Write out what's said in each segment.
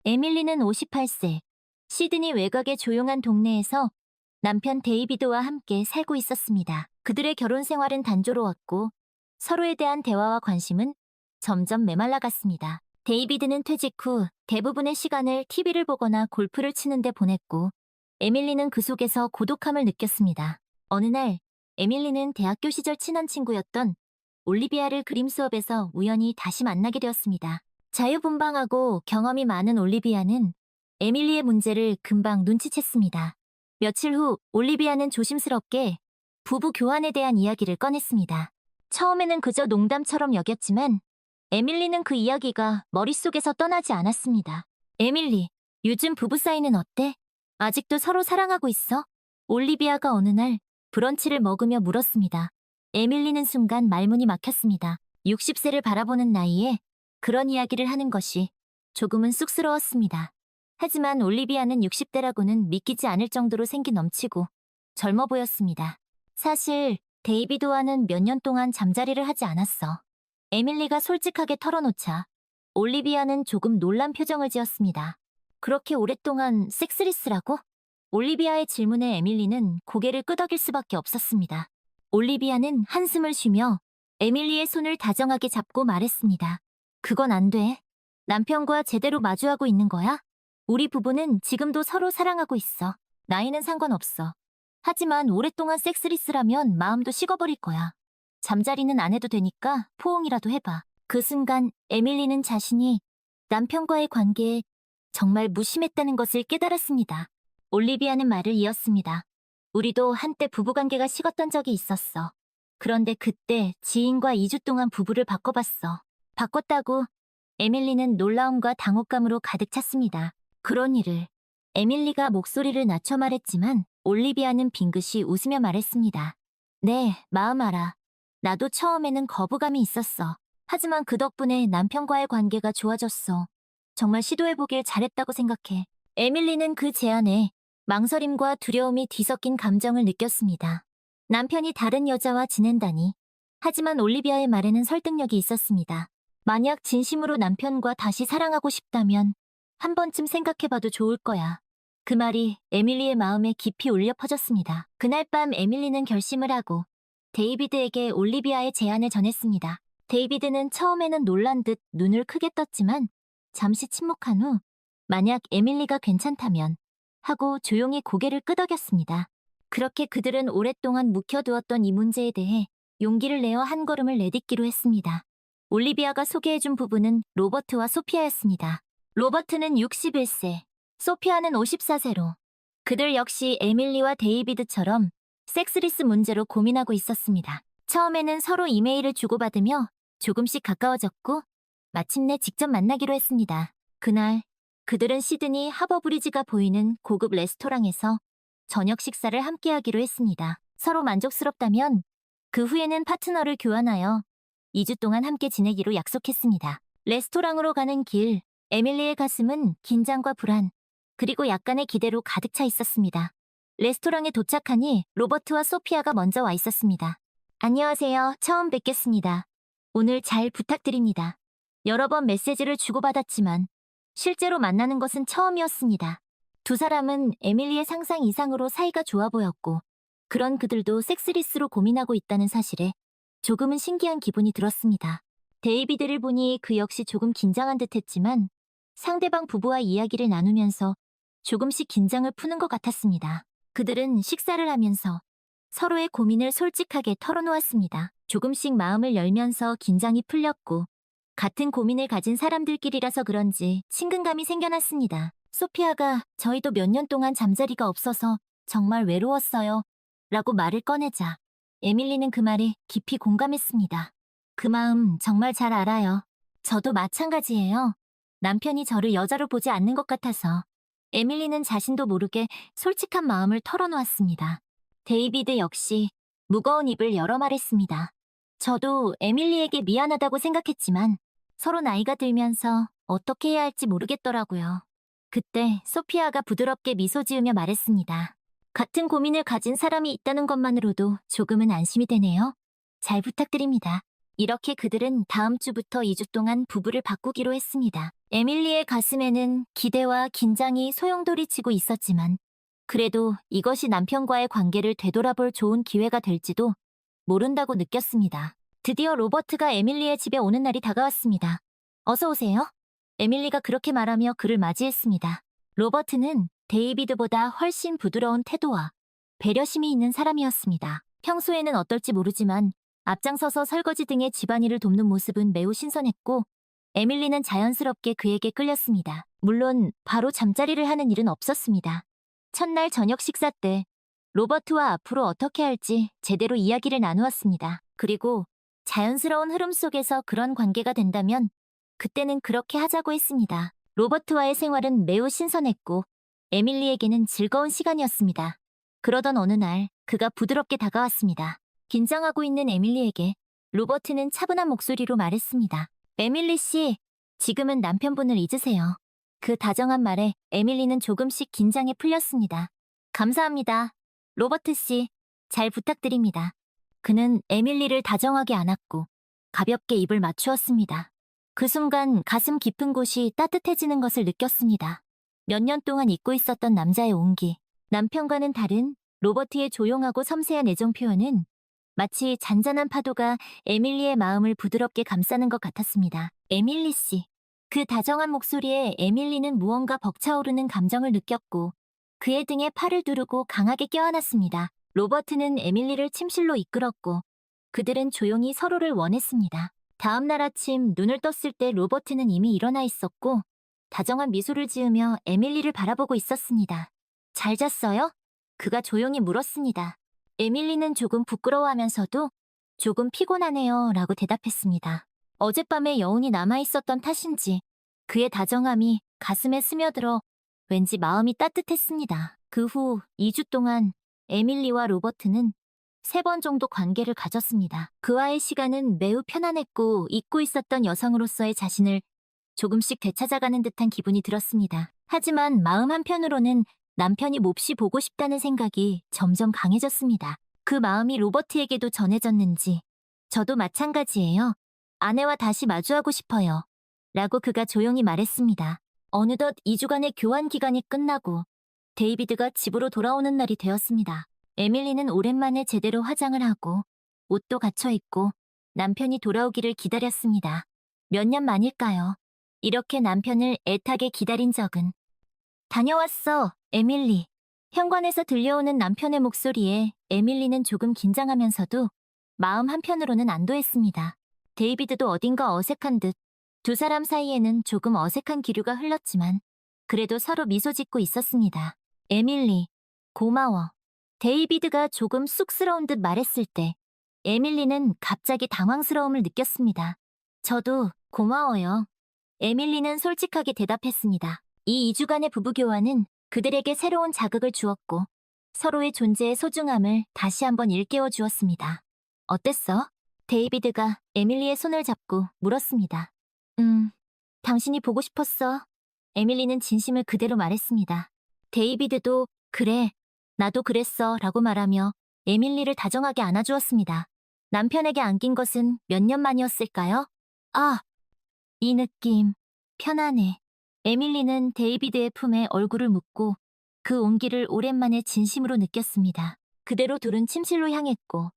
에밀리는 58세, 시드니 외곽의 조용한 동네에서 남편 데이비드와 함께 살고 있었습니다. 그들의 결혼 생활은 단조로웠고 서로에 대한 대화와 관심은 점점 메말라갔습니다. 데이비드는 퇴직 후 대부분의 시간을 TV를 보거나 골프를 치는 데 보냈고 에밀리는 그 속에서 고독함을 느꼈습니다. 어느 날 에밀리는 대학교 시절 친한 친구였던 올리비아를 그림 수업에서 우연히 다시 만나게 되었습니다. 자유분방하고 경험이 많은 올리비아는 에밀리의 문제를 금방 눈치챘습니다. 며칠 후 올리비아는 조심스럽게 부부 교환에 대한 이야기를 꺼냈습니다. 처음에는 그저 농담처럼 여겼지만 에밀리는 그 이야기가 머릿속에서 떠나지 않았습니다. 에밀리, 요즘 부부 사이는 어때? 아직도 서로 사랑하고 있어? 올리비아가 어느 날 브런치를 먹으며 물었습니다. 에밀리는 순간 말문이 막혔습니다. 60세를 바라보는 나이에 그런 이야기를 하는 것이 조금은 쑥스러웠습니다. 하지만 올리비아는 60대라고는 믿기지 않을 정도로 생기 넘치고 젊어 보였습니다. 사실 데이비드와는 몇 년 동안 잠자리를 하지 않았어. 에밀리가 솔직하게 털어놓자 올리비아는 조금 놀란 표정을 지었습니다. 그렇게 오랫동안 섹스리스라고? 올리비아의 질문에 에밀리는 고개를 끄덕일 수밖에 없었습니다. 올리비아는 한숨을 쉬며 에밀리의 손을 다정하게 잡고 말했습니다. 그건 안 돼. 남편과 제대로 마주하고 있는 거야? 우리 부부는 지금도 서로 사랑하고 있어. 나이는 상관없어. 하지만 오랫동안 섹스리스라면 마음도 식어버릴 거야. 잠자리는 안 해도 되니까 포옹이라도 해봐. 그 순간 에밀리는 자신이 남편과의 관계에 정말 무심했다는 것을 깨달았습니다. 올리비아는 말을 이었습니다. 우리도 한때 부부관계가 식었던 적이 있었어. 그런데 그때 지인과 2주 동안 부부를 바꿔봤어. 바꿨다고 에밀리는 놀라움과 당혹감으로 가득 찼습니다. 그런 일을 에밀리가 목소리를 낮춰 말했지만 올리비아는 빙긋이 웃으며 말했습니다. 네, 마음 알아. 나도 처음에는 거부감이 있었어. 하지만 그 덕분에 남편과의 관계가 좋아졌어. 정말 시도해보길 잘했다고 생각해. 에밀리는 그 제안에 망설임과 두려움이 뒤섞인 감정을 느꼈습니다. 남편이 다른 여자와 지낸다니. 하지만 올리비아의 말에는 설득력이 있었습니다. 만약 진심으로 남편과 다시 사랑하고 싶다면 한 번쯤 생각해봐도 좋을 거야. 그 말이 에밀리의 마음에 깊이 울려 퍼졌습니다. 그날 밤 에밀리는 결심을 하고 데이비드에게 올리비아의 제안을 전했습니다. 데이비드는 처음에는 놀란 듯 눈을 크게 떴지만 잠시 침묵한 후 만약 에밀리가 괜찮다면 하고 조용히 고개를 끄덕였습니다. 그렇게 그들은 오랫동안 묵혀두었던 이 문제에 대해 용기를 내어 한 걸음을 내딛기로 했습니다. 올리비아가 소개해준 부부는 로버트와 소피아였습니다. 로버트는 61세, 소피아는 54세로 그들 역시 에밀리와 데이비드처럼 섹스리스 문제로 고민하고 있었습니다. 처음에는 서로 이메일을 주고받으며 조금씩 가까워졌고 마침내 직접 만나기로 했습니다. 그날 그들은 시드니 하버브리지가 보이는 고급 레스토랑에서 저녁 식사를 함께하기로 했습니다. 서로 만족스럽다면 그 후에는 파트너를 교환하여 2주 동안 함께 지내기로 약속했습니다. 레스토랑으로 가는 길, 에밀리의 가슴은 긴장과 불안, 그리고 약간의 기대로 가득 차 있었습니다. 레스토랑에 도착하니 로버트와 소피아가 먼저 와 있었습니다. 안녕하세요. 처음 뵙겠습니다. 오늘 잘 부탁드립니다. 여러 번 메시지를 주고받았지만 실제로 만나는 것은 처음이었습니다. 두 사람은 에밀리의 상상 이상으로 사이가 좋아 보였고 그런 그들도 섹스리스로 고민하고 있다는 사실에 조금은 신기한 기분이 들었습니다. 데이비드를 보니 그 역시 조금 긴장한 듯했지만 상대방 부부와 이야기를 나누면서 조금씩 긴장을 푸는 것 같았습니다. 그들은 식사를 하면서 서로의 고민을 솔직하게 털어놓았습니다. 조금씩 마음을 열면서 긴장이 풀렸고 같은 고민을 가진 사람들끼리라서 그런지 친근감이 생겨났습니다. 소피아가 저희도 몇 년 동안 잠자리가 없어서 정말 외로웠어요. 라고 말을 꺼내자 에밀리는 그 말에 깊이 공감했습니다. 그 마음 정말 잘 알아요. 저도 마찬가지예요. 남편이 저를 여자로 보지 않는 것 같아서. 에밀리는 자신도 모르게 솔직한 마음을 털어놓았습니다. 데이비드 역시 무거운 입을 열어 말했습니다. 저도 에밀리에게 미안하다고 생각했지만 서로 나이가 들면서 어떻게 해야 할지 모르겠더라고요. 그때 소피아가 부드럽게 미소 지으며 말했습니다. 같은 고민을 가진 사람이 있다는 것만으로도 조금은 안심이 되네요. 잘 부탁드립니다. 이렇게 그들은 다음 주부터 2주 동안 부부를 바꾸기로 했습니다. 에밀리의 가슴에는 기대와 긴장이 소용돌이치고 있었지만 그래도 이것이 남편과의 관계를 되돌아볼 좋은 기회가 될지도 모른다고 느꼈습니다. 드디어 로버트가 에밀리의 집에 오는 날이 다가왔습니다. 어서 오세요. 에밀리가 그렇게 말하며 그를 맞이했습니다. 로버트는 데이비드보다 훨씬 부드러운 태도와 배려심이 있는 사람이었습니다. 평소에는 어떨지 모르지만 앞장서서 설거지 등의 집안일을 돕는 모습은 매우 신선했고 에밀리는 자연스럽게 그에게 끌렸습니다. 물론 바로 잠자리를 하는 일은 없었습니다. 첫날 저녁 식사 때 로버트와 앞으로 어떻게 할지 제대로 이야기를 나누었습니다. 그리고 자연스러운 흐름 속에서 그런 관계가 된다면 그때는 그렇게 하자고 했습니다. 로버트와의 생활은 매우 신선했고 에밀리에게는 즐거운 시간이었습니다. 그러던 어느 날 그가 부드럽게 다가왔습니다. 긴장하고 있는 에밀리에게 로버트는 차분한 목소리로 말했습니다. 에밀리 씨, 지금은 남편분을 잊으세요. 그 다정한 말에 에밀리는 조금씩 긴장이 풀렸습니다. 감사합니다. 로버트 씨, 잘 부탁드립니다. 그는 에밀리를 다정하게 안았고 가볍게 입을 맞추었습니다. 그 순간 가슴 깊은 곳이 따뜻해지는 것을 느꼈습니다. 몇 년 동안 잊고 있었던 남자의 온기, 남편과는 다른 로버트의 조용하고 섬세한 애정 표현은 마치 잔잔한 파도가 에밀리의 마음을 부드럽게 감싸는 것 같았습니다. 에밀리 씨. 그 다정한 목소리에 에밀리는 무언가 벅차오르는 감정을 느꼈고 그의 등에 팔을 두르고 강하게 껴안았습니다. 로버트는 에밀리를 침실로 이끌었고 그들은 조용히 서로를 원했습니다. 다음 날 아침 눈을 떴을 때 로버트는 이미 일어나 있었고 다정한 미소를 지으며 에밀리를 바라보고 있었습니다. 잘 잤어요? 그가 조용히 물었습니다. 에밀리는 조금 부끄러워하면서도 조금 피곤하네요 라고 대답했습니다. 어젯밤에 여운이 남아있었던 탓인지 그의 다정함이 가슴에 스며들어 왠지 마음이 따뜻했습니다. 그 후 2주 동안 에밀리와 로버트는 3번 정도 관계를 가졌습니다. 그와의 시간은 매우 편안했고 잊고 있었던 여성으로서의 자신을 조금씩 되찾아가는 듯한 기분이 들었습니다. 하지만 마음 한편으로는 남편이 몹시 보고 싶다는 생각이 점점 강해졌습니다. 그 마음이 로버트에게도 전해졌는지 저도 마찬가지예요. 아내와 다시 마주하고 싶어요. 라고 그가 조용히 말했습니다. 어느덧 2주간의 교환 기간이 끝나고 데이비드가 집으로 돌아오는 날이 되었습니다. 에밀리는 오랜만에 제대로 화장을 하고 옷도 갖춰 입고 남편이 돌아오기를 기다렸습니다. 몇 년 만일까요? 이렇게 남편을 애타게 기다린 적은. 다녀왔어, 에밀리. 현관에서 들려오는 남편의 목소리에 에밀리는 조금 긴장하면서도 마음 한편으로는 안도했습니다. 데이비드도 어딘가 어색한 듯 두 사람 사이에는 조금 어색한 기류가 흘렀지만 그래도 서로 미소 짓고 있었습니다. 에밀리, 고마워. 데이비드가 조금 쑥스러운 듯 말했을 때 에밀리는 갑자기 당황스러움을 느꼈습니다. 저도 고마워요. 에밀리는 솔직하게 대답했습니다. 이 2주간의 부부교환은 그들에게 새로운 자극을 주었고 서로의 존재의 소중함을 다시 한번 일깨워 주었습니다. 어땠어? 데이비드가 에밀리의 손을 잡고 물었습니다. 당신이 보고 싶었어. 에밀리는 진심을 그대로 말했습니다. 데이비드도 그래, 나도 그랬어 라고 말하며 에밀리를 다정하게 안아주었습니다. 남편에게 안긴 것은 몇 년 만이었을까요? 아, 이 느낌, 편안해. 에밀리는 데이비드의 품에 얼굴을 묻고 그 온기를 오랜만에 진심으로 느꼈습니다. 그대로 둘은 침실로 향했고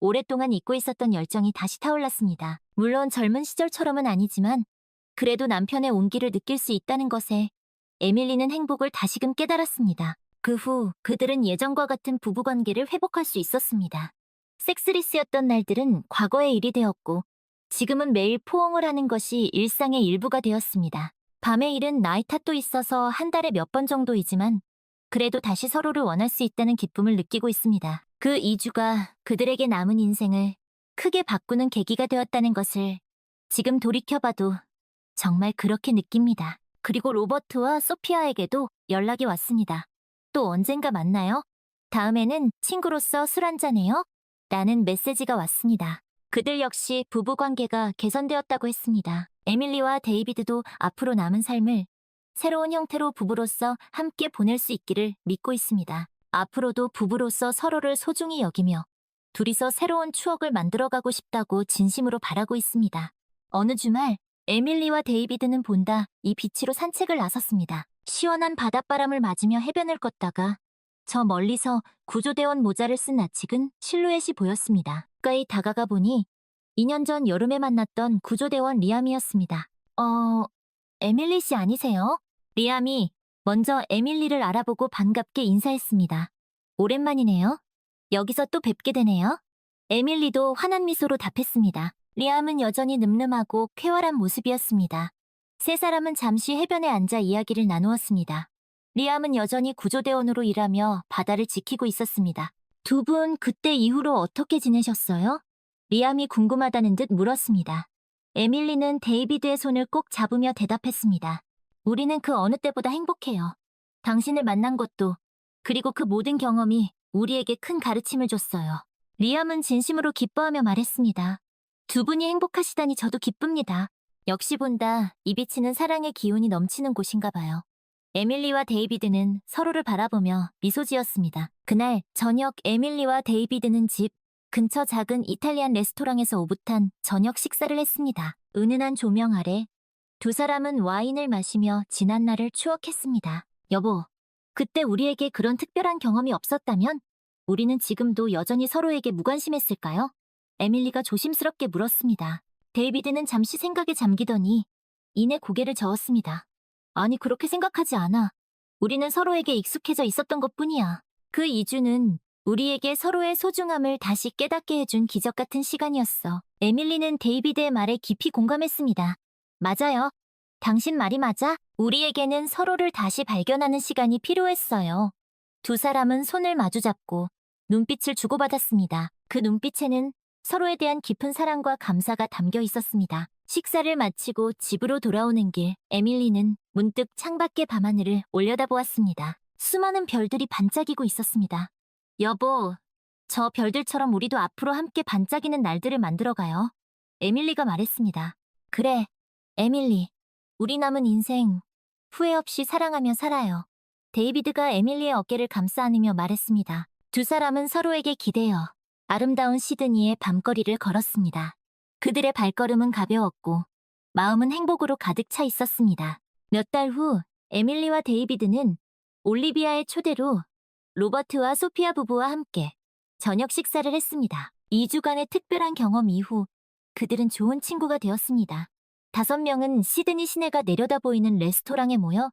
오랫동안 잊고 있었던 열정이 다시 타올랐습니다. 물론 젊은 시절처럼은 아니지만 그래도 남편의 온기를 느낄 수 있다는 것에 에밀리는 행복을 다시금 깨달았습니다. 그 후 그들은 예전과 같은 부부관계를 회복할 수 있었습니다. 섹스리스였던 날들은 과거의 일이 되었고 지금은 매일 포옹을 하는 것이 일상의 일부가 되었습니다. 밤의 일은 나이 탓도 있어서 한 달에 몇 번 정도이지만 그래도 다시 서로를 원할 수 있다는 기쁨을 느끼고 있습니다. 그 2주가 그들에게 남은 인생을 크게 바꾸는 계기가 되었다는 것을 지금 돌이켜봐도 정말 그렇게 느낍니다. 그리고 로버트와 소피아에게도 연락이 왔습니다. 또 언젠가 만나요? 다음에는 친구로서 술 한잔해요? 라는 메시지가 왔습니다. 그들 역시 부부관계가 개선되었다고 했습니다. 에밀리와 데이비드도 앞으로 남은 삶을 새로운 형태로 부부로서 함께 보낼 수 있기를 믿고 있습니다. 앞으로도 부부로서 서로를 소중히 여기며 둘이서 새로운 추억을 만들어가고 싶다고 진심으로 바라고 있습니다. 어느 주말, 에밀리와 데이비드는 본다 이 비치로 산책을 나섰습니다. 시원한 바닷바람을 맞으며 해변을 걷다가 저 멀리서 구조대원 모자를 쓴 낯익은 실루엣이 보였습니다. 가까이 다가가 보니 2년 전 여름에 만났던 구조대원 리암이었습니다. 에밀리 씨 아니세요? 리암이 먼저 에밀리를 알아보고 반갑게 인사했습니다. 오랜만이네요. 여기서 또 뵙게 되네요. 에밀리도 환한 미소로 답했습니다. 리암은 여전히 늠름하고 쾌활한 모습이었습니다. 세 사람은 잠시 해변에 앉아 이야기를 나누었습니다. 리암은 여전히 구조대원으로 일하며 바다를 지키고 있었습니다. 두 분 그때 이후로 어떻게 지내셨어요? 리암이 궁금하다는 듯 물었습니다. 에밀리는 데이비드의 손을 꼭 잡으며 대답했습니다. 우리는 그 어느 때보다 행복해요. 당신을 만난 것도, 그리고 그 모든 경험이 우리에게 큰 가르침을 줬어요. 리암은 진심으로 기뻐하며 말했습니다. 두 분이 행복하시다니 저도 기쁩니다. 역시 본다 이 비치는 사랑의 기운이 넘치는 곳인가 봐요. 에밀리와 데이비드는 서로를 바라보며 미소 지었습니다. 그날 저녁 에밀리와 데이비드는 집 근처 작은 이탈리안 레스토랑에서 오붓한 저녁 식사를 했습니다. 은은한 조명 아래 두 사람은 와인을 마시며 지난 날을 추억했습니다. 여보, 그때 우리에게 그런 특별한 경험이 없었다면 우리는 지금도 여전히 서로에게 무관심했을까요? 에밀리가 조심스럽게 물었습니다. 데이비드는 잠시 생각에 잠기더니 이내 고개를 저었습니다. 아니 그렇게 생각하지 않아. 우리는 서로에게 익숙해져 있었던 것뿐이야. 그 2주는 우리에게 서로의 소중함을 다시 깨닫게 해준 기적 같은 시간이었어. 에밀리는 데이비드의 말에 깊이 공감했습니다. 맞아요. 당신 말이 맞아. 우리에게는 서로를 다시 발견하는 시간이 필요했어요. 두 사람은 손을 마주잡고 눈빛을 주고받았습니다. 그 눈빛에는 서로에 대한 깊은 사랑과 감사가 담겨 있었습니다. 식사를 마치고 집으로 돌아오는 길, 에밀리는 문득 창밖의 밤하늘을 올려다보았습니다. 수많은 별들이 반짝이고 있었습니다. 여보, 저 별들처럼 우리도 앞으로 함께 반짝이는 날들을 만들어가요. 에밀리가 말했습니다. 그래, 에밀리. 우리 남은 인생 후회 없이 사랑하며 살아요. 데이비드가 에밀리의 어깨를 감싸 안으며 말했습니다. 두 사람은 서로에게 기대어 아름다운 시드니의 밤거리를 걸었습니다. 그들의 발걸음은 가벼웠고 마음은 행복으로 가득 차 있었습니다. 몇 달 후 에밀리와 데이비드는 올리비아의 초대로 로버트와 소피아 부부와 함께 저녁 식사를 했습니다. 2주간의 특별한 경험 이후 그들은 좋은 친구가 되었습니다. 5명은 시드니 시내가 내려다 보이는 레스토랑에 모여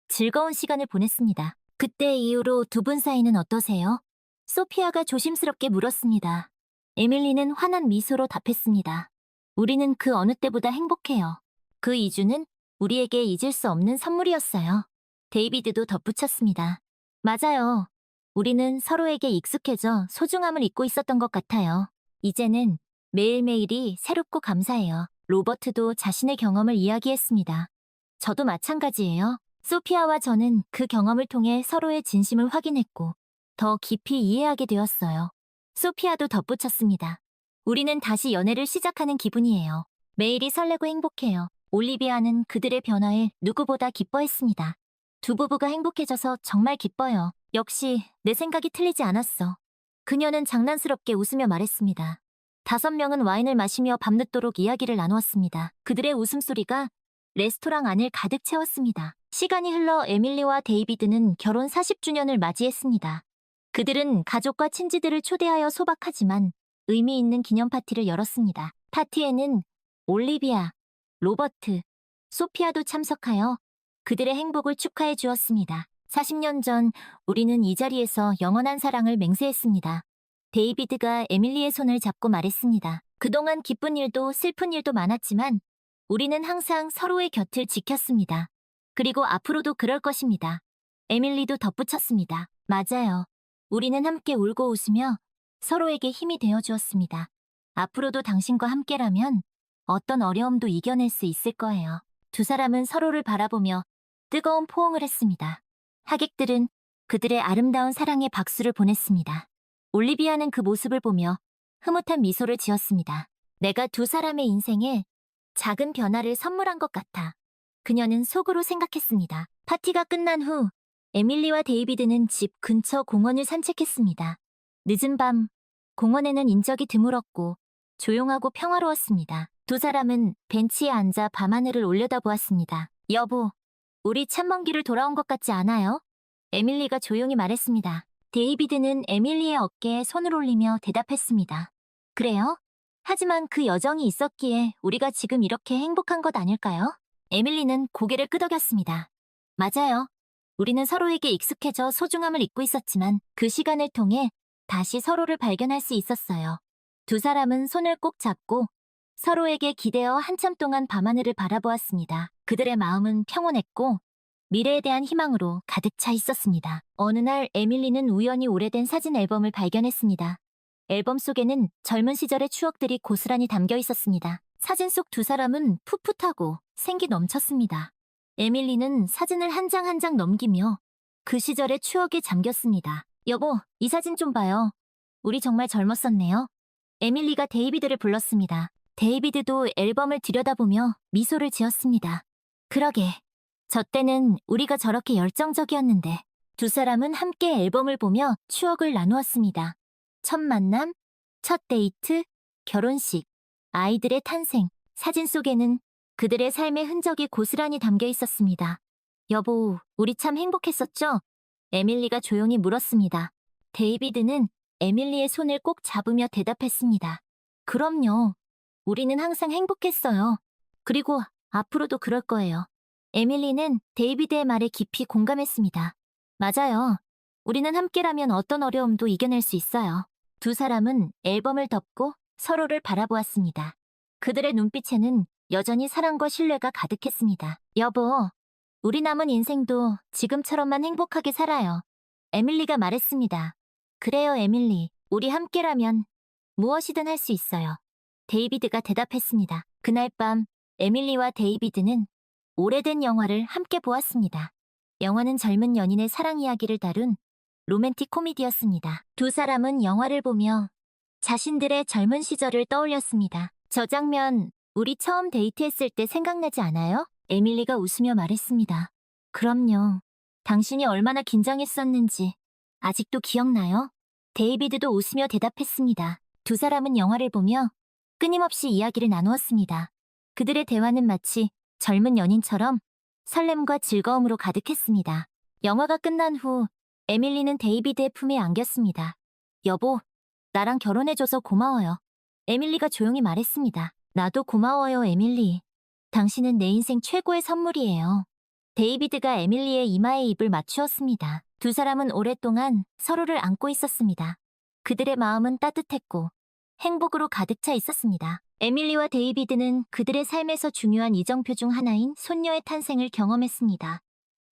즐거운 시간을 보냈습니다. 그때 이후로 두 분 사이는 어떠세요? 소피아가 조심스럽게 물었습니다. 에밀리는 환한 미소로 답했습니다. 우리는 그 어느 때보다 행복해요. 그 2주는 우리에게 잊을 수 없는 선물이었어요. 데이비드도 덧붙였습니다. 맞아요. 우리는 서로에게 익숙해져 소중함을 잊고 있었던 것 같아요. 이제는 매일매일이 새롭고 감사해요. 로버트도 자신의 경험을 이야기했습니다. 저도 마찬가지예요. 소피아와 저는 그 경험을 통해 서로의 진심을 확인했고 더 깊이 이해하게 되었어요. 소피아도 덧붙였습니다. 우리는 다시 연애를 시작하는 기분이에요. 매일이 설레고 행복해요. 올리비아는 그들의 변화에 누구보다 기뻐했습니다. 두 부부가 행복해져서 정말 기뻐요. 역시 내 생각이 틀리지 않았어. 그녀는 장난스럽게 웃으며 말했습니다. 5명은 와인을 마시며 밤늦도록 이야기를 나누었습니다. 그들의 웃음소리가 레스토랑 안을 가득 채웠습니다. 시간이 흘러 에밀리와 데이비드는 결혼 40주년을 맞이했습니다. 그들은 가족과 친지들을 초대하여 소박하지만 의미 있는 기념 파티를 열었습니다. 파티에는 올리비아, 로버트, 소피아도 참석하여 그들의 행복을 축하해 주었습니다. 40년 전 우리는 이 자리에서 영원한 사랑을 맹세했습니다. 데이비드가 에밀리의 손을 잡고 말했습니다. 그동안 기쁜 일도 슬픈 일도 많았지만 우리는 항상 서로의 곁을 지켰습니다. 그리고 앞으로도 그럴 것입니다. 에밀리도 덧붙였습니다. 맞아요. 우리는 함께 울고 웃으며 서로에게 힘이 되어 주었습니다. 앞으로도 당신과 함께라면 어떤 어려움도 이겨낼 수 있을 거예요. 두 사람은 서로를 바라보며 뜨거운 포옹을 했습니다. 하객들은 그들의 아름다운 사랑의 박수를 보냈습니다. 올리비아는 그 모습을 보며 흐뭇한 미소를 지었습니다. 내가 두 사람의 인생에 작은 변화를 선물한 것 같아. 그녀는 속으로 생각했습니다. 파티가 끝난 후 에밀리와 데이비드는 집 근처 공원을 산책했습니다. 늦은 밤 공원에는 인적이 드물었고 조용하고 평화로웠습니다. 두 사람은 벤치에 앉아 밤하늘을 올려다보았습니다. 여보, 우리 참 먼 길을 돌아온 것 같지 않아요? 에밀리가 조용히 말했습니다. 데이비드는 에밀리의 어깨에 손을 올리며 대답했습니다. 그래요? 하지만 그 여정이 있었기에 우리가 지금 이렇게 행복한 것 아닐까요? 에밀리는 고개를 끄덕였습니다. 맞아요. 우리는 서로에게 익숙해져 소중함을 잊고 있었지만 그 시간을 통해 다시 서로를 발견할 수 있었어요. 두 사람은 손을 꼭 잡고 서로에게 기대어 한참 동안 밤하늘을 바라보았습니다. 그들의 마음은 평온했고 미래에 대한 희망으로 가득 차 있었습니다. 어느 날 에밀리는 우연히 오래된 사진 앨범을 발견했습니다. 앨범 속에는 젊은 시절의 추억들이 고스란히 담겨 있었습니다. 사진 속 두 사람은 풋풋하고 생기 넘쳤습니다. 에밀리는 사진을 한 장 한 장 넘기며 그 시절의 추억에 잠겼습니다. 여보, 이 사진 좀 봐요. 우리 정말 젊었었네요. 에밀리가 데이비드를 불렀습니다. 데이비드도 앨범을 들여다보며 미소를 지었습니다. 그러게, 저 때는 우리가 저렇게 열정적이었는데. 두 사람은 함께 앨범을 보며 추억을 나누었습니다. 첫 만남, 첫 데이트, 결혼식, 아이들의 탄생. 사진 속에는 그들의 삶의 흔적이 고스란히 담겨 있었습니다. 여보, 우리 참 행복했었죠? 에밀리가 조용히 물었습니다. 데이비드는 에밀리의 손을 꼭 잡으며 대답했습니다. 그럼요. 우리는 항상 행복했어요. 그리고 앞으로도 그럴 거예요. 에밀리는 데이비드의 말에 깊이 공감했습니다. 맞아요. 우리는 함께라면 어떤 어려움도 이겨낼 수 있어요. 두 사람은 앨범을 덮고 서로를 바라보았습니다. 그들의 눈빛에는 여전히 사랑과 신뢰가 가득했습니다. 여보, 우리 남은 인생도 지금처럼만 행복하게 살아요. 에밀리가 말했습니다. 그래요, 에밀리. 우리 함께라면 무엇이든 할 수 있어요. 데이비드가 대답했습니다. 그날 밤 에밀리와 데이비드는 오래된 영화를 함께 보았습니다. 영화는 젊은 연인의 사랑 이야기를 다룬 로맨틱 코미디였습니다. 두 사람은 영화를 보며 자신들의 젊은 시절을 떠올렸습니다. 저 장면, 우리 처음 데이트했을 때 생각나지 않아요? 에밀리가 웃으며 말했습니다. 그럼요. 당신이 얼마나 긴장했었는지 아직도 기억나요? 데이비드도 웃으며 대답했습니다. 두 사람은 영화를 보며 끊임없이 이야기를 나누었습니다. 그들의 대화는 마치 젊은 연인처럼 설렘과 즐거움으로 가득했습니다. 영화가 끝난 후 에밀리는 데이비드의 품에 안겼습니다. 여보, 나랑 결혼해줘서 고마워요. 에밀리가 조용히 말했습니다. 나도 고마워요, 에밀리. 당신은 내 인생 최고의 선물이에요. 데이비드가 에밀리의 이마에 입을 맞추었습니다. 두 사람은 오랫동안 서로를 안고 있었습니다. 그들의 마음은 따뜻했고 행복으로 가득 차 있었습니다. 에밀리와 데이비드는 그들의 삶에서 중요한 이정표 중 하나인 손녀의 탄생을 경험했습니다.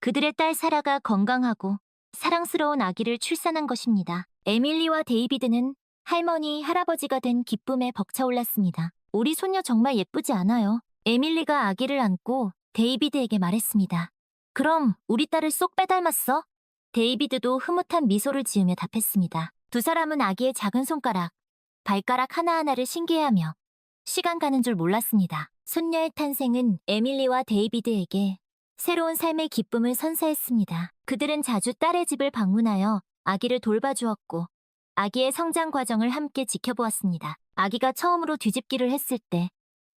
그들의 딸 사라가 건강하고 사랑스러운 아기를 출산한 것입니다. 에밀리와 데이비드는 할머니, 할아버지가 된 기쁨에 벅차올랐습니다. 우리 손녀 정말 예쁘지 않아요? 에밀리가 아기를 안고 데이비드에게 말했습니다. 그럼 우리 딸을 쏙 빼닮았어? 데이비드도 흐뭇한 미소를 지으며 답했습니다. 두 사람은 아기의 작은 손가락, 발가락 하나하나를 신기해하며 시간 가는 줄 몰랐습니다. 손녀의 탄생은 에밀리와 데이비드에게 새로운 삶의 기쁨을 선사했습니다. 그들은 자주 딸의 집을 방문하여 아기를 돌봐주었고 아기의 성장 과정을 함께 지켜보았습니다. 아기가 처음으로 뒤집기를 했을 때,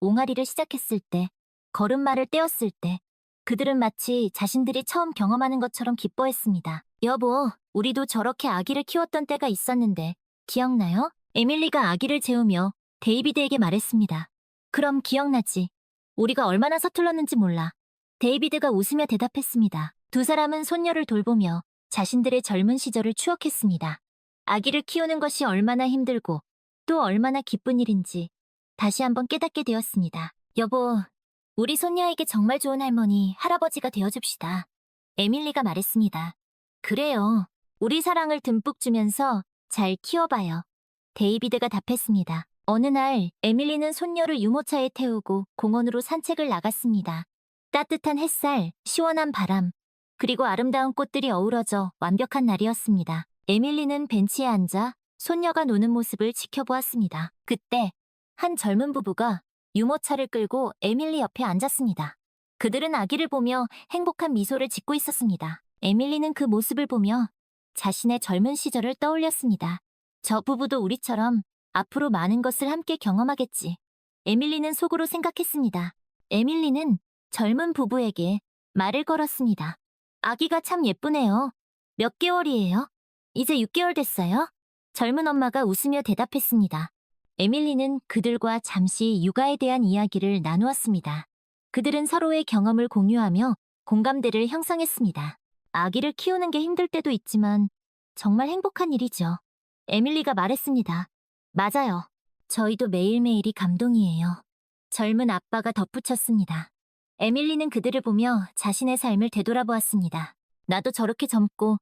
옹알이를 시작했을 때, 걸음마를 떼었을 때 그들은 마치 자신들이 처음 경험하는 것처럼 기뻐했습니다. 여보, 우리도 저렇게 아기를 키웠던 때가 있었는데 기억나요? 에밀리가 아기를 재우며 데이비드에게 말했습니다. 그럼 기억나지. 우리가 얼마나 서툴렀는지 몰라. 데이비드가 웃으며 대답했습니다. 두 사람은 손녀를 돌보며 자신들의 젊은 시절을 추억했습니다. 아기를 키우는 것이 얼마나 힘들고 또 얼마나 기쁜 일인지 다시 한번 깨닫게 되었습니다. 여보, 우리 손녀에게 정말 좋은 할머니, 할아버지가 되어줍시다. 에밀리가 말했습니다. 그래요. 우리 사랑을 듬뿍 주면서 잘 키워봐요. 데이비드가 답했습니다. 어느 날 에밀리는 손녀를 유모차에 태우고 공원으로 산책을 나갔습니다. 따뜻한 햇살, 시원한 바람, 그리고 아름다운 꽃들이 어우러져 완벽한 날이었습니다. 에밀리는 벤치에 앉아 손녀가 노는 모습을 지켜보았습니다. 그때 한 젊은 부부가 유모차를 끌고 에밀리 옆에 앉았습니다. 그들은 아기를 보며 행복한 미소를 짓고 있었습니다. 에밀리는 그 모습을 보며 자신의 젊은 시절을 떠올렸습니다. 저 부부도 우리처럼 앞으로 많은 것을 함께 경험하겠지. 에밀리는 속으로 생각했습니다. 에밀리는 젊은 부부에게 말을 걸었습니다. 아기가 참 예쁘네요. 몇 개월이에요? 이제 6개월 됐어요? 젊은 엄마가 웃으며 대답했습니다. 에밀리는 그들과 잠시 육아에 대한 이야기를 나누었습니다. 그들은 서로의 경험을 공유하며 공감대를 형성했습니다. 아기를 키우는 게 힘들 때도 있지만 정말 행복한 일이죠. 에밀리가 말했습니다. 맞아요. 저희도 매일매일이 감동이에요. 젊은 아빠가 덧붙였습니다. 에밀리는 그들을 보며 자신의 삶을 되돌아보았습니다. 나도 저렇게 젊고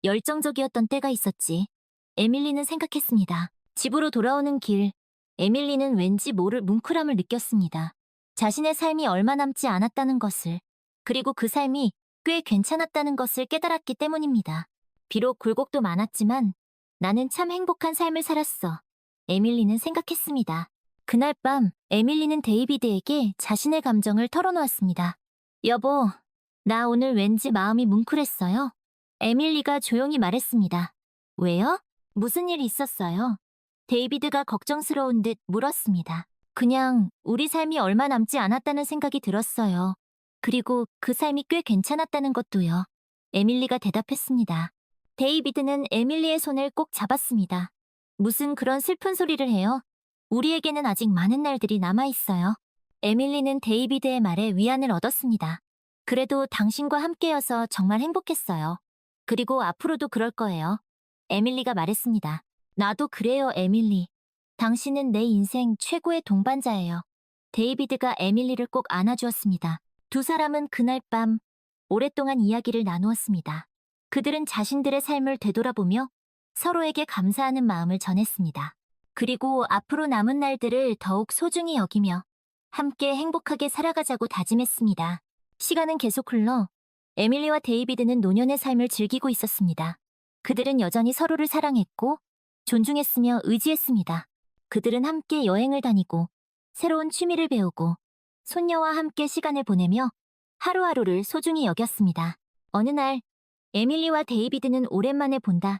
열정적이었던 때가 있었지. 에밀리는 생각했습니다. 집으로 돌아오는 길, 에밀리는 왠지 모를 뭉클함을 느꼈습니다. 자신의 삶이 얼마 남지 않았다는 것을, 그리고 그 삶이 꽤 괜찮았다는 것을 깨달았기 때문입니다. 비록 굴곡도 많았지만 나는 참 행복한 삶을 살았어. 에밀리는 생각했습니다. 그날 밤 에밀리는 데이비드에게 자신의 감정을 털어놓았습니다. 여보, 나 오늘 왠지 마음이 뭉클했어요. 에밀리가 조용히 말했습니다. 왜요? 무슨 일 있었어요? 데이비드가 걱정스러운 듯 물었습니다. 그냥 우리 삶이 얼마 남지 않았다는 생각이 들었어요. 그리고 그 삶이 꽤 괜찮았다는 것도요. 에밀리가 대답했습니다. 데이비드는 에밀리의 손을 꼭 잡았습니다. 무슨 그런 슬픈 소리를 해요? 우리에게는 아직 많은 날들이 남아있어요. 에밀리는 데이비드의 말에 위안을 얻었습니다. 그래도 당신과 함께여서 정말 행복했어요. 그리고 앞으로도 그럴 거예요. 에밀리가 말했습니다. 나도 그래요, 에밀리. 당신은 내 인생 최고의 동반자예요. 데이비드가 에밀리를 꼭 안아주었습니다. 두 사람은 그날 밤 오랫동안 이야기를 나누었습니다. 그들은 자신들의 삶을 되돌아보며 서로에게 감사하는 마음을 전했습니다. 그리고 앞으로 남은 날들을 더욱 소중히 여기며 함께 행복하게 살아가자고 다짐했습니다. 시간은 계속 흘러 에밀리와 데이비드는 노년의 삶을 즐기고 있었습니다. 그들은 여전히 서로를 사랑했고 존중했으며 의지했습니다. 그들은 함께 여행을 다니고 새로운 취미를 배우고 손녀와 함께 시간을 보내며 하루하루를 소중히 여겼습니다. 어느 날 에밀리와 데이비드는 오랜만에 본다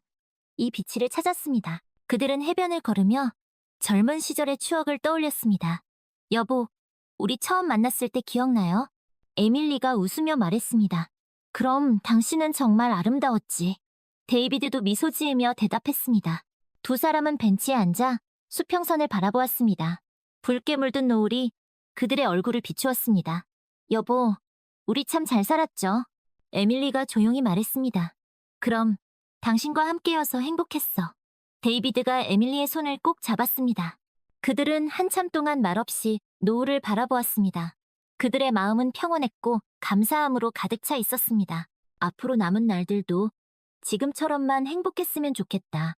이 비치를 찾았습니다. 그들은 해변을 걸으며 젊은 시절의 추억을 떠올렸습니다. 여보, 우리 처음 만났을 때 기억나요? 에밀리가 웃으며 말했습니다. 그럼 당신은 정말 아름다웠지. 데이비드도 미소 지으며 대답했습니다. 두 사람은 벤치에 앉아 수평선을 바라보았습니다. 붉게 물든 노을이 그들의 얼굴을 비추었습니다. 여보, 우리 참 잘 살았죠? 에밀리가 조용히 말했습니다. 그럼 당신과 함께여서 행복했어. 데이비드가 에밀리의 손을 꼭 잡았습니다. 그들은 한참 동안 말없이 노을을 바라보았습니다. 그들의 마음은 평온했고 감사함으로 가득 차 있었습니다. 앞으로 남은 날들도 지금처럼만 행복했으면 좋겠다.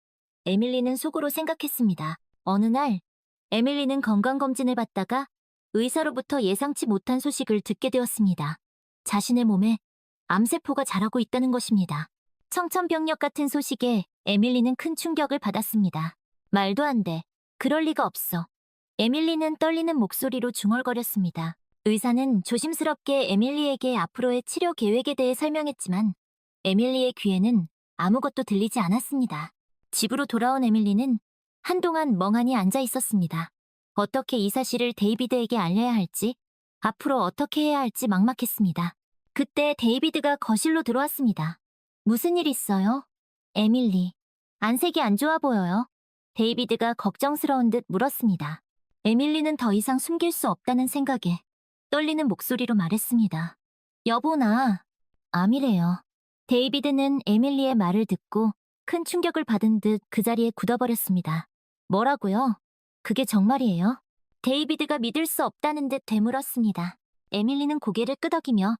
에밀리는 속으로 생각했습니다. 어느 날 에밀리는 건강검진을 받다가 의사로부터 예상치 못한 소식을 듣게 되었습니다. 자신의 몸에 암세포가 자라고 있다는 것입니다. 청천벽력 같은 소식에 에밀리는 큰 충격을 받았습니다. 말도 안 돼. 그럴 리가 없어. 에밀리는 떨리는 목소리로 중얼거렸습니다. 의사는 조심스럽게 에밀리에게 앞으로의 치료 계획에 대해 설명했지만 에밀리의 귀에는 아무것도 들리지 않았습니다. 집으로 돌아온 에밀리는 한동안 멍하니 앉아 있었습니다. 어떻게 이 사실을 데이비드에게 알려야 할지, 앞으로 어떻게 해야 할지 막막했습니다. 그때 데이비드가 거실로 들어왔습니다. 무슨 일 있어요? 에밀리, 안색이 안 좋아 보여요. 데이비드가 걱정스러운 듯 물었습니다. 에밀리는 더 이상 숨길 수 없다는 생각에 떨리는 목소리로 말했습니다. 여보, 나 암이래요. 데이비드는 에밀리의 말을 듣고 큰 충격을 받은 듯 그 자리에 굳어버렸습니다. 뭐라고요? 그게 정말이에요? 데이비드가 믿을 수 없다는 듯 되물었습니다. 에밀리는 고개를 끄덕이며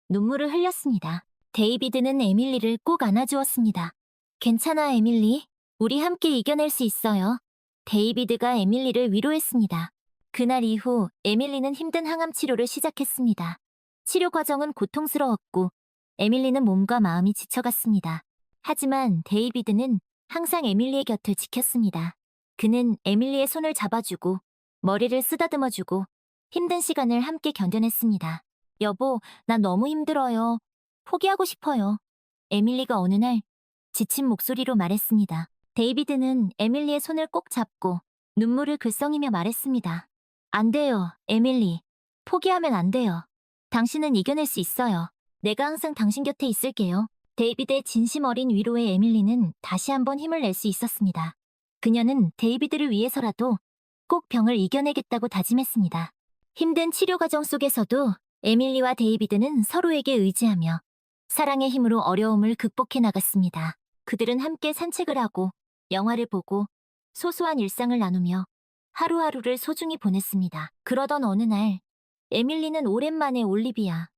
눈물을 흘렸습니다. 데이비드는 에밀리를 꼭 안아주었습니다. 괜찮아, 에밀리. 우리 함께 이겨낼 수 있어요. 데이비드가 에밀리를 위로했습니다. 그날 이후 에밀리는 힘든 항암 치료를 시작했습니다. 치료 과정은 고통스러웠고 에밀리는 몸과 마음이 지쳐갔습니다. 하지만 데이비드는 항상 에밀리의 곁을 지켰습니다. 그는 에밀리의 손을 잡아주고 머리를 쓰다듬어주고 힘든 시간을 함께 견뎌냈습니다. 여보, 나 너무 힘들어요. 포기하고 싶어요. 에밀리가 어느 날 지친 목소리로 말했습니다. 데이비드는 에밀리의 손을 꼭 잡고 눈물을 글썽이며 말했습니다. 안 돼요, 에밀리. 포기하면 안 돼요. 당신은 이겨낼 수 있어요. 내가 항상 당신 곁에 있을게요. 데이비드의 진심 어린 위로에 에밀리는 다시 한번 힘을 낼 수 있었습니다. 그녀는 데이비드를 위해서라도 꼭 병을 이겨내겠다고 다짐했습니다. 힘든 치료 과정 속에서도 에밀리와 데이비드는 서로에게 의지하며 사랑의 힘으로 어려움을 극복해 나갔습니다. 그들은 함께 산책을 하고 영화를 보고 소소한 일상을 나누며 하루하루를 소중히 보냈습니다. 그러던 어느 날 에밀리는 오랜만에 올리비아,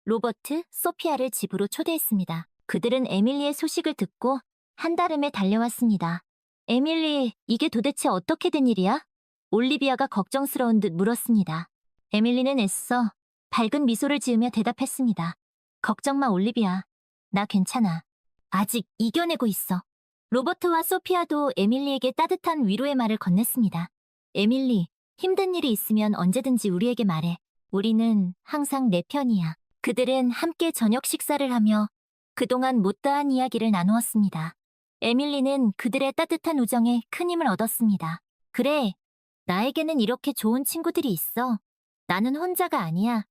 로버트, 소피아를 집으로 초대했습니다. 그들은 에밀리의 소식을 듣고 한달음에 달려왔습니다. 에밀리, 이게 도대체 어떻게 된 일이야? 올리비아가 걱정스러운 듯 물었습니다. 에밀리는 애써 밝은 미소를 지으며 대답했습니다. 걱정 마, 올리비아. 나 괜찮아. 아직 이겨내고 있어. 로버트와 소피아도 에밀리에게 따뜻한 위로의 말을 건넸습니다. 에밀리, 힘든 일이 있으면 언제든지 우리에게 말해. 우리는 항상 내 편이야. 그들은 함께 저녁 식사를 하며 그동안 못다한 이야기를 나누었습니다. 에밀리는 그들의 따뜻한 우정에 큰 힘을 얻었습니다. 그래, 나에게는 이렇게 좋은 친구들이 있어. 나는 혼자가 아니야.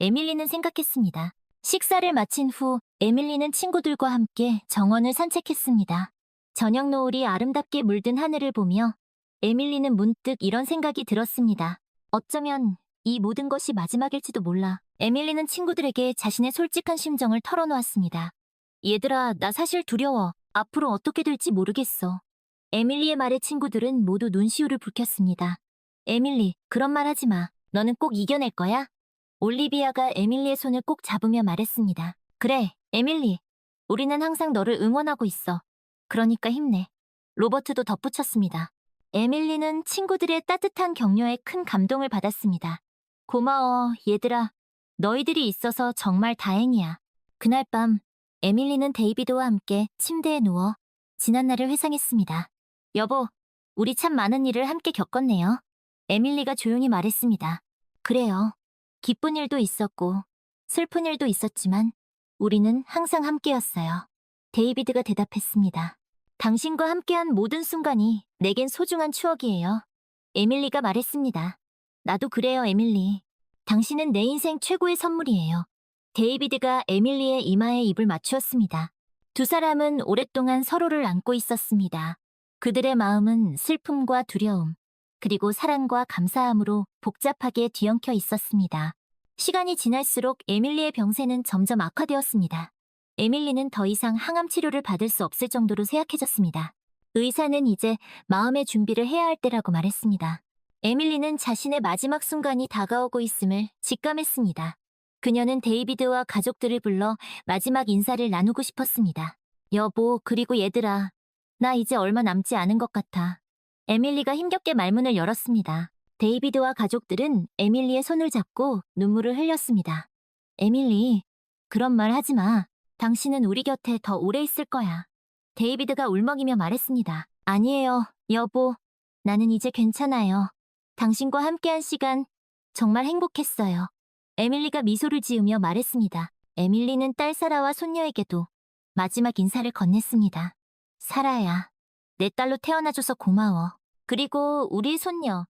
에밀리는 생각했습니다. 식사를 마친 후 에밀리는 친구들과 함께 정원을 산책했습니다. 저녁 노을이 아름답게 물든 하늘을 보며 에밀리는 문득 이런 생각이 들었습니다. 어쩌면 이 모든 것이 마지막일지도 몰라. 에밀리는 친구들에게 자신의 솔직한 심정을 털어놓았습니다. 얘들아, 나 사실 두려워. 앞으로 어떻게 될지 모르겠어. 에밀리의 말에 친구들은 모두 눈시울을 붉혔습니다. 에밀리, 그런 말 하지 마. 너는 꼭 이겨낼 거야? 올리비아가 에밀리의 손을 꼭 잡으며 말했습니다. 그래, 에밀리. 우리는 항상 너를 응원하고 있어. 그러니까 힘내. 로버트도 덧붙였습니다. 에밀리는 친구들의 따뜻한 격려에 큰 감동을 받았습니다. 고마워, 얘들아. 너희들이 있어서 정말 다행이야. 그날 밤, 에밀리는 데이비드와 함께 침대에 누워 지난날을 회상했습니다. 여보, 우리 참 많은 일을 함께 겪었네요. 에밀리가 조용히 말했습니다. 그래요. 기쁜 일도 있었고 슬픈 일도 있었지만 우리는 항상 함께였어요. 데이비드가 대답했습니다. 당신과 함께한 모든 순간이 내겐 소중한 추억이에요. 에밀리가 말했습니다. 나도 그래요, 에밀리. 당신은 내 인생 최고의 선물이에요. 데이비드가 에밀리의 이마에 입을 맞추었습니다. 두 사람은 오랫동안 서로를 안고 있었습니다. 그들의 마음은 슬픔과 두려움, 그리고 사랑과 감사함으로 복잡하게 뒤엉켜 있었습니다. 시간이 지날수록 에밀리의 병세는 점점 악화되었습니다. 에밀리는 더 이상 항암 치료를 받을 수 없을 정도로 쇠약해졌습니다. 의사는 이제 마음의 준비를 해야 할 때라고 말했습니다. 에밀리는 자신의 마지막 순간이 다가오고 있음을 직감했습니다. 그녀는 데이비드와 가족들을 불러 마지막 인사를 나누고 싶었습니다. 여보, 그리고 얘들아, 나 이제 얼마 남지 않은 것 같아. 에밀리가 힘겹게 말문을 열었습니다. 데이비드와 가족들은 에밀리의 손을 잡고 눈물을 흘렸습니다. 에밀리, 그런 말 하지 마. 당신은 우리 곁에 더 오래 있을 거야. 데이비드가 울먹이며 말했습니다. 아니에요, 여보. 나는 이제 괜찮아요. 당신과 함께한 시간 정말 행복했어요. 에밀리가 미소를 지으며 말했습니다. 에밀리는 딸 사라와 손녀에게도 마지막 인사를 건넸습니다. 사라야, 내 딸로 태어나줘서 고마워. 그리고 우리 손녀,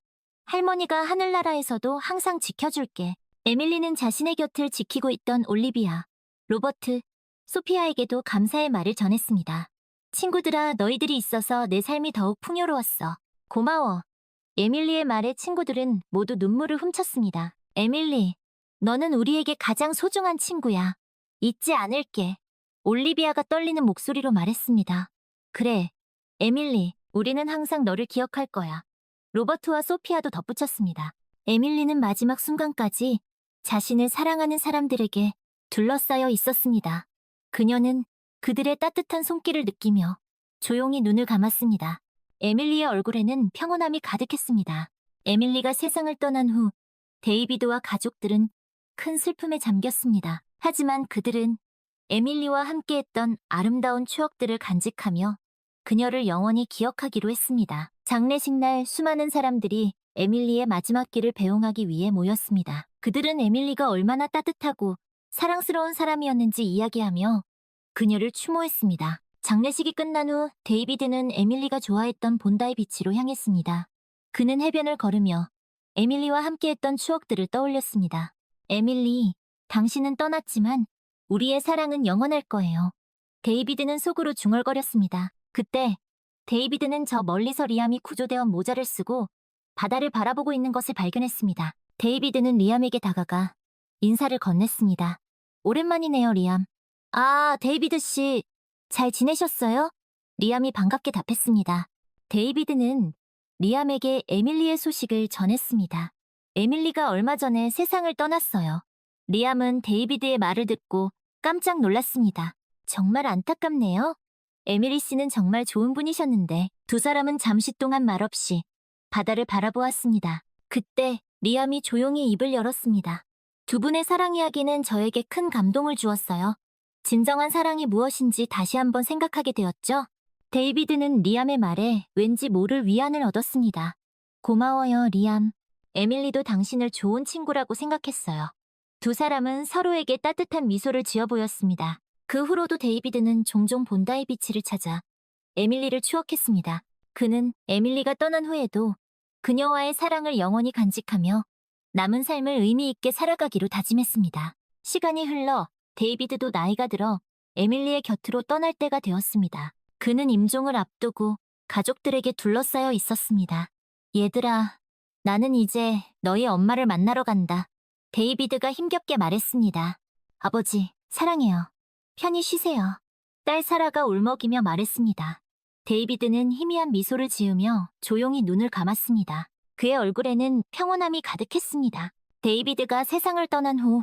할머니가 하늘나라에서도 항상 지켜줄게. 에밀리는 자신의 곁을 지키고 있던 올리비아, 로버트, 소피아에게도 감사의 말을 전했습니다. 친구들아, 너희들이 있어서 내 삶이 더욱 풍요로웠어. 고마워. 에밀리의 말에 친구들은 모두 눈물을 훔쳤습니다. 에밀리, 너는 우리에게 가장 소중한 친구야. 잊지 않을게. 올리비아가 떨리는 목소리로 말했습니다. 그래, 에밀리, 우리는 항상 너를 기억할 거야. 로버트와 소피아도 덧붙였습니다. 에밀리는 마지막 순간까지 자신을 사랑하는 사람들에게 둘러싸여 있었습니다. 그녀는 그들의 따뜻한 손길을 느끼며 조용히 눈을 감았습니다. 에밀리의 얼굴에는 평온함이 가득했습니다. 에밀리가 세상을 떠난 후 데이비드와 가족들은 큰 슬픔에 잠겼습니다. 하지만 그들은 에밀리와 함께했던 아름다운 추억들을 간직하며 그녀를 영원히 기억하기로 했습니다. 장례식 날 수많은 사람들이 에밀리의 마지막 길을 배웅하기 위해 모였습니다. 그들은 에밀리가 얼마나 따뜻하고 사랑스러운 사람이었는지 이야기하며 그녀를 추모했습니다. 장례식이 끝난 후 데이비드는 에밀리가 좋아했던 본다이 비치로 향했습니다. 그는 해변을 걸으며 에밀리와 함께했던 추억들을 떠올렸습니다. 에밀리, 당신은 떠났지만 우리의 사랑은 영원할 거예요. 데이비드는 속으로 중얼거렸습니다. 그때 데이비드는 저 멀리서 리암이 구조대원 모자를 쓰고 바다를 바라보고 있는 것을 발견했습니다. 데이비드는 리암에게 다가가 인사를 건넸습니다. 오랜만이네요, 리암. 아, 데이비드 씨, 잘 지내셨어요? 리암이 반갑게 답했습니다. 데이비드는 리암에게 에밀리의 소식을 전했습니다. 에밀리가 얼마 전에 세상을 떠났어요. 리암은 데이비드의 말을 듣고 깜짝 놀랐습니다. 정말 안타깝네요. 에밀리 씨는 정말 좋은 분이셨는데. 두 사람은 잠시 동안 말없이 바다를 바라보았습니다. 그때 리암이 조용히 입을 열었습니다. 두 분의 사랑 이야기는 저에게 큰 감동을 주었어요. 진정한 사랑이 무엇인지 다시 한번 생각하게 되었죠. 데이비드는 리암의 말에 왠지 모를 위안을 얻었습니다. 고마워요, 리암. 에밀리도 당신을 좋은 친구라고 생각했어요. 두 사람은 서로에게 따뜻한 미소를 지어 보였습니다. 그 후로도 데이비드는 종종 본다이 비치를 찾아 에밀리를 추억했습니다. 그는 에밀리가 떠난 후에도 그녀와의 사랑을 영원히 간직하며 남은 삶을 의미 있게 살아가기로 다짐했습니다. 시간이 흘러 데이비드도 나이가 들어 에밀리의 곁으로 떠날 때가 되었습니다. 그는 임종을 앞두고 가족들에게 둘러싸여 있었습니다. 얘들아, 나는 이제 너희 엄마를 만나러 간다. 데이비드가 힘겹게 말했습니다. 아버지, 사랑해요. 편히 쉬세요. 딸 사라가 울먹이며 말했습니다. 데이비드는 희미한 미소를 지으며 조용히 눈을 감았습니다. 그의 얼굴에는 평온함이 가득했습니다. 데이비드가 세상을 떠난 후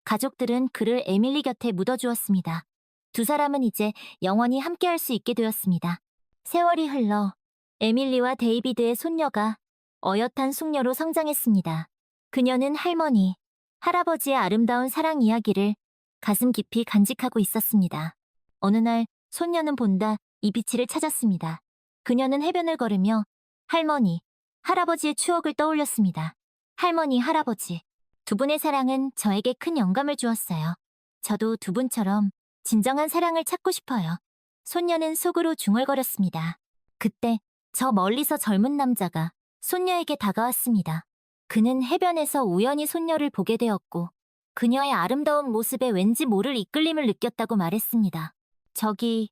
가족들은 그를 에밀리 곁에 묻어주었습니다. 두 사람은 이제 영원히 함께할 수 있게 되었습니다. 세월이 흘러 에밀리와 데이비드의 손녀가 어엿한 숙녀로 성장했습니다. 그녀는 할머니, 할아버지의 아름다운 사랑 이야기를 가슴 깊이 간직하고 있었습니다. 어느 날 손녀는 본다 이 비치를 찾았습니다. 그녀는 해변을 걸으며 할머니, 할아버지의 추억을 떠올렸습니다. 할머니, 할아버지, 두 분의 사랑은 저에게 큰 영감을 주었어요. 저도 두 분처럼 진정한 사랑을 찾고 싶어요. 손녀는 속으로 중얼거렸습니다. 그때 저 멀리서 젊은 남자가 손녀에게 다가왔습니다. 그는 해변에서 우연히 손녀를 보게 되었고 그녀의 아름다운 모습에 왠지 모를 이끌림을 느꼈다고 말했습니다. 저기,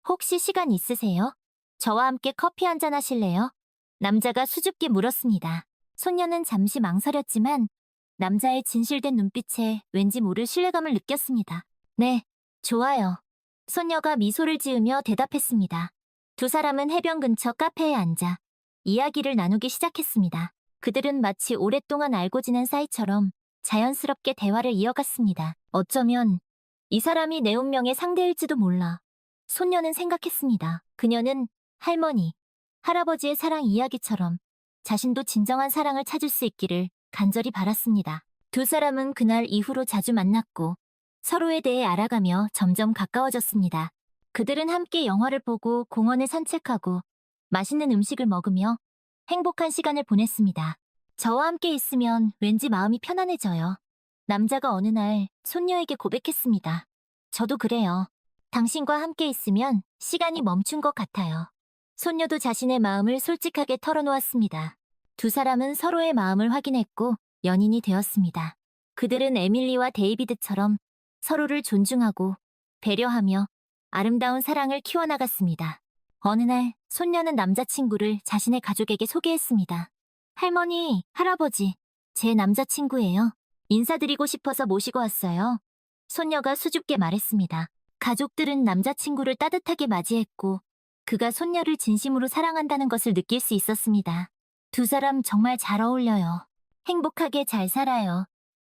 혹시 시간 있으세요? 저와 함께 커피 한잔 하실래요? 남자가 수줍게 물었습니다. 손녀는 잠시 망설였지만 남자의 진실된 눈빛에 왠지 모를 신뢰감을 느꼈습니다. 네, 좋아요. 손녀가 미소를 지으며 대답했습니다. 두 사람은 해변 근처 카페에 앉아 이야기를 나누기 시작했습니다. 그들은 마치 오랫동안 알고 지낸 사이처럼 자연스럽게 대화를 이어갔습니다. 어쩌면 이 사람이 내 운명의 상대일지도 몰라. 손녀는 생각했습니다. 그녀는 할머니, 할아버지의 사랑 이야기처럼 자신도 진정한 사랑을 찾을 수 있기를 간절히 바랐습니다. 두 사람은 그날 이후로 자주 만났고 서로에 대해 알아가며 점점 가까워졌습니다. 그들은 함께 영화를 보고 공원을 산책하고 맛있는 음식을 먹으며 행복한 시간을 보냈습니다. 저와 함께 있으면 왠지 마음이 편안해져요. 남자가 어느 날 손녀에게 고백했습니다. 저도 그래요. 당신과 함께 있으면 시간이 멈춘 것 같아요. 손녀도 자신의 마음을 솔직하게 털어놓았습니다. 두 사람은 서로의 마음을 확인했고 연인이 되었습니다. 그들은 에밀리와 데이비드처럼 서로를 존중하고 배려하며 아름다운 사랑을 키워나갔습니다. 어느 날 손녀는 남자친구를 자신의 가족에게 소개했습니다. 할머니, 할아버지, 제 남자친구예요. 인사드리고 싶어서 모시고 왔어요. 손녀가 수줍게 말했습니다. 가족들은 남자친구를 따뜻하게 맞이했고 그가 손녀를 진심으로 사랑한다는 것을 느낄 수 있었습니다. 두 사람 정말 잘 어울려요. 행복하게 잘 살아요.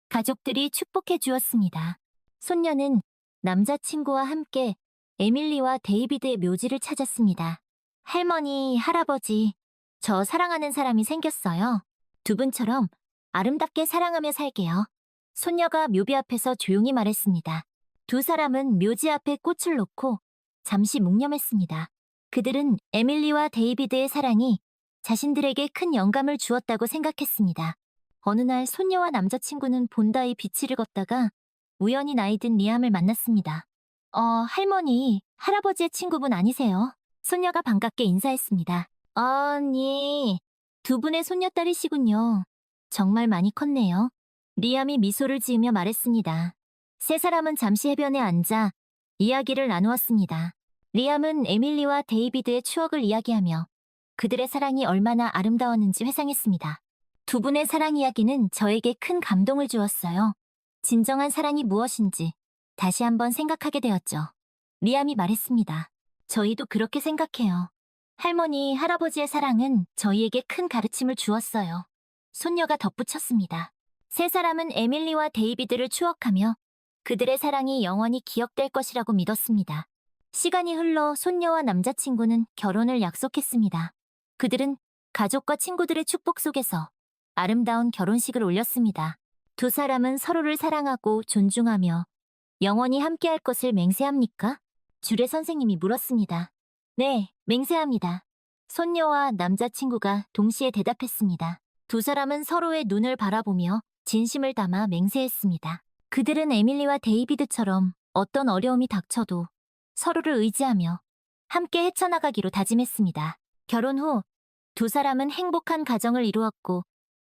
가족들이 축복해 주었습니다. 손녀는 남자친구와 함께 에밀리와 데이비드의 묘지를 찾았습니다. 할머니, 할아버지, 저 사랑하는 사람이 생겼어요. 두 분처럼 아름답게 사랑하며 살게요. 손녀가 묘비 앞에서 조용히 말했습니다. 두 사람은 묘지 앞에 꽃을 놓고 잠시 묵념했습니다. 그들은 에밀리와 데이비드의 사랑이 자신들에게 큰 영감을 주었다고 생각했습니다. 어느 날 손녀와 남자친구는 본다이 비치를 걷다가 우연히 나이 든 리암을 만났습니다. 할머니, 할아버지의 친구분 아니세요? 손녀가 반갑게 인사했습니다. 아니, 두 분의 손녀딸이시군요. 정말 많이 컸네요. 리암이 미소를 지으며 말했습니다. 세 사람은 잠시 해변에 앉아 이야기를 나누었습니다. 리암은 에밀리와 데이비드의 추억을 이야기하며 그들의 사랑이 얼마나 아름다웠는지 회상했습니다. 두 분의 사랑 이야기는 저에게 큰 감동을 주었어요. 진정한 사랑이 무엇인지 다시 한번 생각하게 되었죠. 리암이 말했습니다. 저희도 그렇게 생각해요. 할머니, 할아버지의 사랑은 저희에게 큰 가르침을 주었어요. 손녀가 덧붙였습니다. 세 사람은 에밀리와 데이비드를 추억하며 그들의 사랑이 영원히 기억될 것이라고 믿었습니다. 시간이 흘러 손녀와 남자친구는 결혼을 약속했습니다. 그들은 가족과 친구들의 축복 속에서 아름다운 결혼식을 올렸습니다. 두 사람은 서로를 사랑하고 존중하며 영원히 함께할 것을 맹세합니까? 주례 선생님이 물었습니다. 네, 맹세합니다. 손녀와 남자친구가 동시에 대답했습니다. 두 사람은 서로의 눈을 바라보며 진심을 담아 맹세했습니다. 그들은 에밀리와 데이비드처럼 어떤 어려움이 닥쳐도 서로를 의지하며 함께 헤쳐나가기로 다짐했습니다. 결혼 후 두 사람은 행복한 가정을 이루었고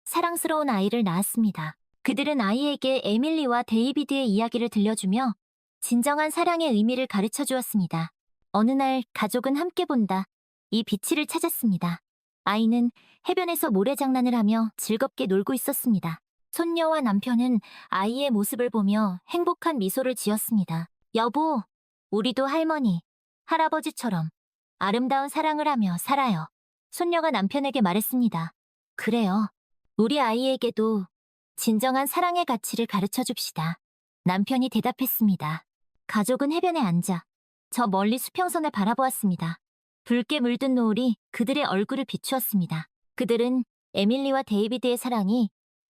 사랑스러운 아이를 낳았습니다. 그들은 아이에게 에밀리와 데이비드의 이야기를 들려주며 진정한 사랑의 의미를 가르쳐 주었습니다. 어느 날 가족은 함께 본다. 이 비치를 찾았습니다. 아이는 해변에서 모래장난을 하며 즐겁게 놀고 있었습니다. 손녀와 남편은 아이의 모습을 보며 행복한 미소를 지었습니다. 여보, 우리도 할머니, 할아버지처럼 아름다운 사랑을 하며 살아요. 손녀가 남편에게 말했습니다. 그래요. 우리 아이에게도 진정한 사랑의 가치를 가르쳐 줍시다. 남편이 대답했습니다. 가족은 해변에 앉아 저 멀리 수평선을 바라보았습니다. 붉게 물든 노을이 그들의 얼굴을 비추었습니다. 그들은 에밀리와 데이비드의 사랑이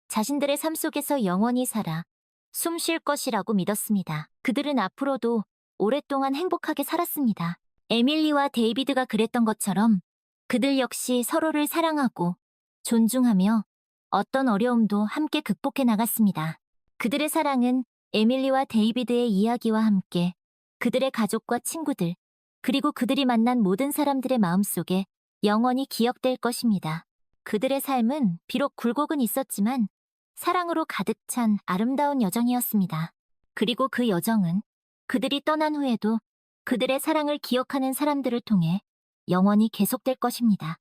자신들의 삶 속에서 영원히 살아 숨 쉴 것이라고 믿었습니다. 그들은 앞으로도 오랫동안 행복하게 살았습니다. 에밀리와 데이비드가 그랬던 것처럼 그들 역시 서로를 사랑하고 존중하며 어떤 어려움도 함께 극복해 나갔습니다. 그들의 사랑은 에밀리와 데이비드의 이야기와 함께 그들의 가족과 친구들, 그리고 그들이 만난 모든 사람들의 마음속에 영원히 기억될 것입니다. 그들의 삶은 비록 굴곡은 있었지만 사랑으로 가득 찬 아름다운 여정이었습니다. 그리고 그 여정은 그들이 떠난 후에도 그들의 사랑을 기억하는 사람들을 통해 영원히 계속될 것입니다.